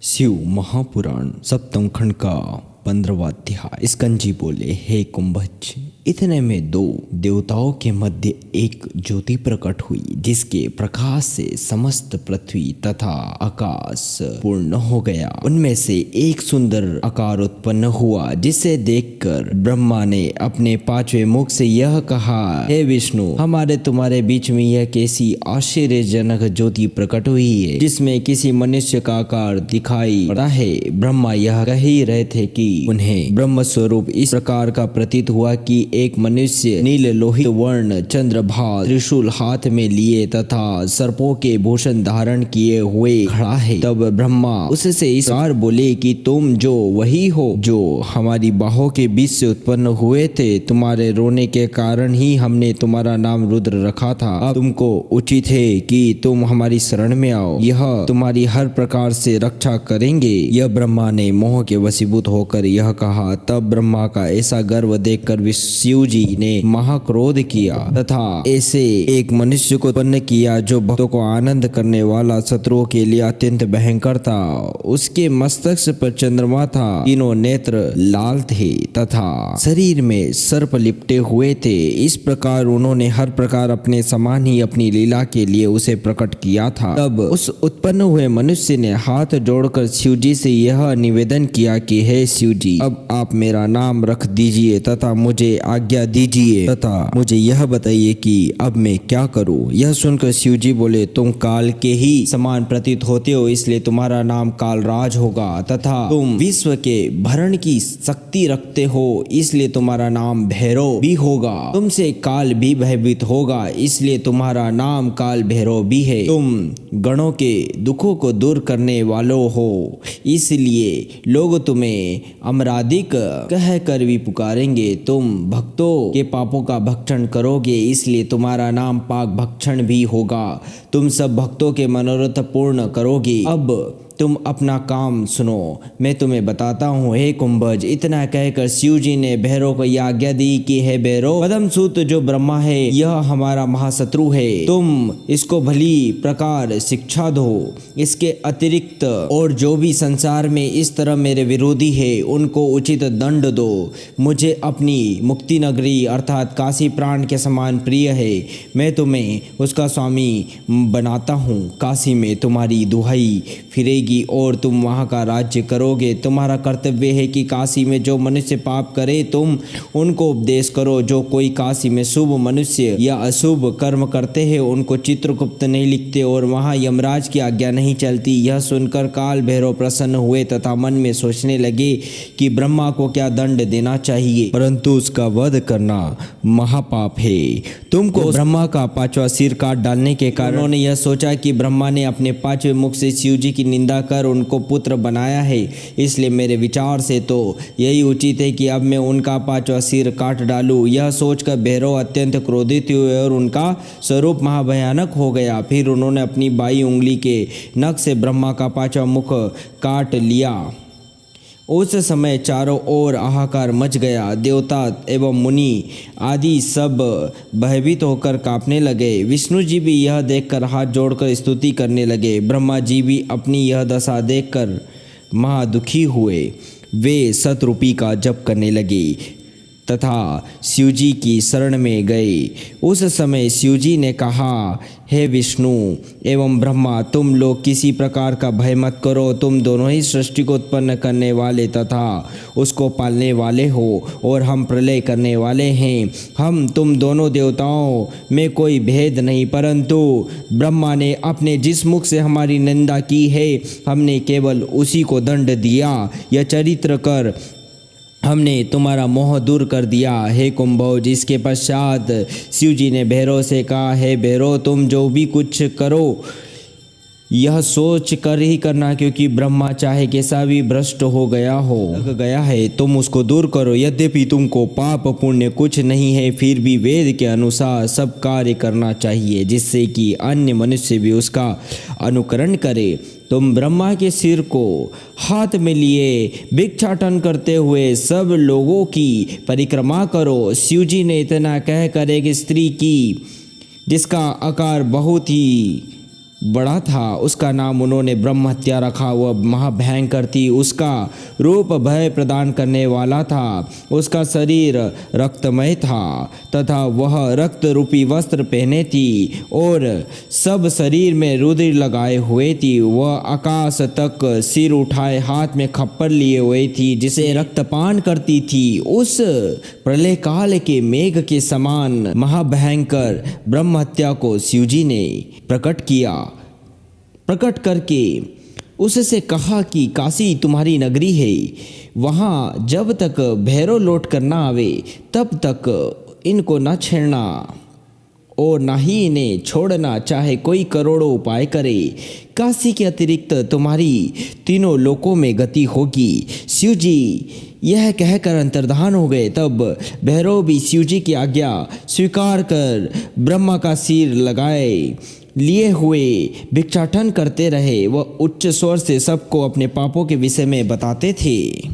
शिव महापुराण सप्तम खंड का 15वां अध्याय। स्कंजी बोले, हे कुंभज, इतने में दो देवताओं के मध्य एक ज्योति प्रकट हुई, जिसके प्रकाश से समस्त पृथ्वी तथा आकाश पूर्ण हो गया। उनमें से एक सुंदर आकार उत्पन्न हुआ, जिसे देखकर ब्रह्मा ने अपने पांचवें मुख से यह कहा, हे विष्णु, हमारे तुम्हारे बीच में यह कैसी आश्चर्यजनक ज्योति प्रकट हुई है, जिसमें किसी मनुष्य का आकार दिखाई पड़ा है। ब्रह्मा यह कह ही रहे थे कि उन्हें ब्रह्म स्वरूप इस प्रकार का प्रतीत हुआ कि एक मनुष्य नील लोहित वर्ण चंद्रभास त्रिशूल हाथ में लिए तथा सर्पों के भूषण धारण किए हुए खड़ा है। तब ब्रह्मा उससे इस प्रकार बोले कि तुम जो वही हो जो हमारी बाहों के बीच से उत्पन्न हुए थे। तुम्हारे रोने के कारण ही हमने तुम्हारा नाम रुद्र रखा था। अब तुमको उचित है कि तुम हमारी शरण में आओ, यह तुम्हारी हर प्रकार से रक्षा करेंगे। यह ब्रह्मा ने मोह के वशीभूत होकर यह कहा। तब ब्रह्मा का ऐसा गर्व देखकर शिव जी ने महाक्रोध किया तथा ऐसे एक मनुष्य को उत्पन्न किया जो भक्तों को आनंद करने वाला, शत्रुओं के लिए अत्यंत भयंकर था। उसके मस्तक पर चंद्रमा था, तीनों नेत्र लाल थे तथा शरीर में सर्प लिपटे हुए थे। इस प्रकार उन्होंने हर प्रकार अपने समान ही अपनी लीला के लिए उसे प्रकट किया था। तब उस उत्पन्न हुए मनुष्य ने हाथ जोड़कर शिव जी से यह निवेदन किया कि हे शिव जी, अब आप मेरा नाम रख दीजिए तथा मुझे आज्ञा दीजिए तथा मुझे यह बताइए कि अब मैं क्या करूं। यह सुनकर शिव जी बोले, तुम काल के ही समान प्रतीत होते हो, इसलिए तुम्हारा नाम कालराज होगा तथा तुम विश्व के भरण की शक्ति रखते हो, इसलिए तुम्हारा नाम भैरव भी होगा। तुमसे काल भी भयभीत होगा, इसलिए तुम्हारा नाम काल भैरव भी है। तुम गणों के दुखों को दूर करने वालों हो, इसलिए लोग तुम्हें अमराधिक कहकर भी पुकारेंगे। तुम भक्तों के पापों का भक्षण करोगे, इसलिए तुम्हारा नाम पाप भक्षण भी होगा। तुम सब भक्तों के मनोरथ पूर्ण करोगे। अब तुम अपना काम सुनो, मैं तुम्हें बताता हूँ। हे कुंभज, इतना कहकर शिव जी ने भैरव को यह आज्ञा दी कि हे भैरव, पद्मसूत जो ब्रह्मा है यह हमारा महाशत्रु है, तुम इसको भली प्रकार शिक्षा दो। इसके अतिरिक्त और जो भी संसार में इस तरह मेरे विरोधी है उनको उचित दंड दो। मुझे अपनी मुक्ति नगरी अर्थात काशी प्राण के समान प्रिय है, मैं तुम्हें उसका स्वामी बनाता हूँ। काशी में तुम्हारी दुहाई फिरेगी और तुम वहाँ का राज्य करोगे। तुम्हारा कर्तव्य है कि काशी में जो मनुष्य पाप करे तुम उनको उपदेश करो। जो कोई काशी में शुभ मनुष्य या अशुभ कर्म करते हैं उनको चित्रगुप्त नहीं लिखते और वहाँ यमराज की आज्ञा नहीं चलती। यह सुनकर काल भैरव प्रसन्न हुए तथा मन में सोचने लगे कि ब्रह्मा को क्या दंड देना चाहिए, परंतु उसका वध करना महापाप है। तुमको ब्रह्मा का पांचवा सिर काट डालने के कारण उन्होंने यह सोचा कि ब्रह्मा ने अपने पांचवें मुख से शिव जी की निंदा कर उनको पुत्र बनाया है, इसलिए मेरे विचार से तो यही उचित है कि अब मैं उनका पांचवा सिर काट डालूं। यह सोचकर भैरव अत्यंत क्रोधित हुए और उनका स्वरूप महाभयानक हो गया। फिर उन्होंने अपनी बाई उंगली के नख से ब्रह्मा का पांचवा मुख काट लिया। उस समय चारों ओर हाहाकार मच गया। देवता एवं मुनि आदि सब भयभीत होकर कांपने लगे। विष्णु जी भी यह देखकर हाथ जोड़कर स्तुति करने लगे। ब्रह्मा जी भी अपनी यह दशा देखकर महादुखी हुए। वे सतरूपी का जप करने लगे तथा शिव जी की शरण में गए। उस समय शिव जी ने कहा, हे विष्णु एवं ब्रह्मा, तुम लोग किसी प्रकार का भय मत करो। तुम दोनों ही सृष्टि को उत्पन्न करने वाले तथा उसको पालने वाले हो और हम प्रलय करने वाले हैं। हम तुम दोनों देवताओं में कोई भेद नहीं, परंतु ब्रह्मा ने अपने जिस मुख से हमारी निंदा की है हमने केवल उसी को दंड दिया। यह चरित्र कर हमने तुम्हारा मोह दूर कर दिया। हे कुंभज, इसके पश्चात शिव जी ने भैरव से कहा, हे भैरव, तुम जो भी कुछ करो यह सोच कर ही करना, क्योंकि ब्रह्मा चाहे कैसा भी भ्रष्ट हो गया हो लग गया है, तुम उसको दूर करो। यद्यपि तुमको पाप पुण्य कुछ नहीं है, फिर भी वेद के अनुसार सब कार्य करना चाहिए, जिससे कि अन्य मनुष्य भी उसका अनुकरण करे। तुम ब्रह्मा के सिर को हाथ में लिए भिक्षाटन करते हुए सब लोगों की परिक्रमा करो। शिव जी ने इतना कहकर एक स्त्री की जिसका आकार बहुत ही बड़ा था। उसका नाम उन्होंने ब्रह्म हत्या रखा। वह महाभयंकर थी। उसका रूप भय प्रदान करने वाला था। उसका शरीर रक्तमय था तथा वह रक्त रूपी वस्त्र पहने थी और सब शरीर में रुधिर लगाए हुए थी। वह आकाश तक सिर उठाए हाथ में खप्पर लिए हुए थी जिसे रक्तपान करती थी। उस प्रलय काल के मेघ के समान महाभयंकर ब्रह्म हत्या को शिवजी ने प्रकट करके उससे कहा कि काशी तुम्हारी नगरी है। वहाँ जब तक भैरव लौट कर ना आवे तब तक इनको न छेड़ना और ना ही इन्हें छोड़ना, चाहे कोई करोड़ों उपाय करे। काशी के अतिरिक्त तुम्हारी तीनों लोकों में गति होगी। शिवजी यह कहकर अंतर्धान हो गए। तब भैरव भी शिवजी की आज्ञा स्वीकार कर ब्रह्मा का सिर लगाए लिए हुए भिक्षाटन करते रहे। वह उच्च स्वर से सबको अपने पापों के विषय में बताते थे।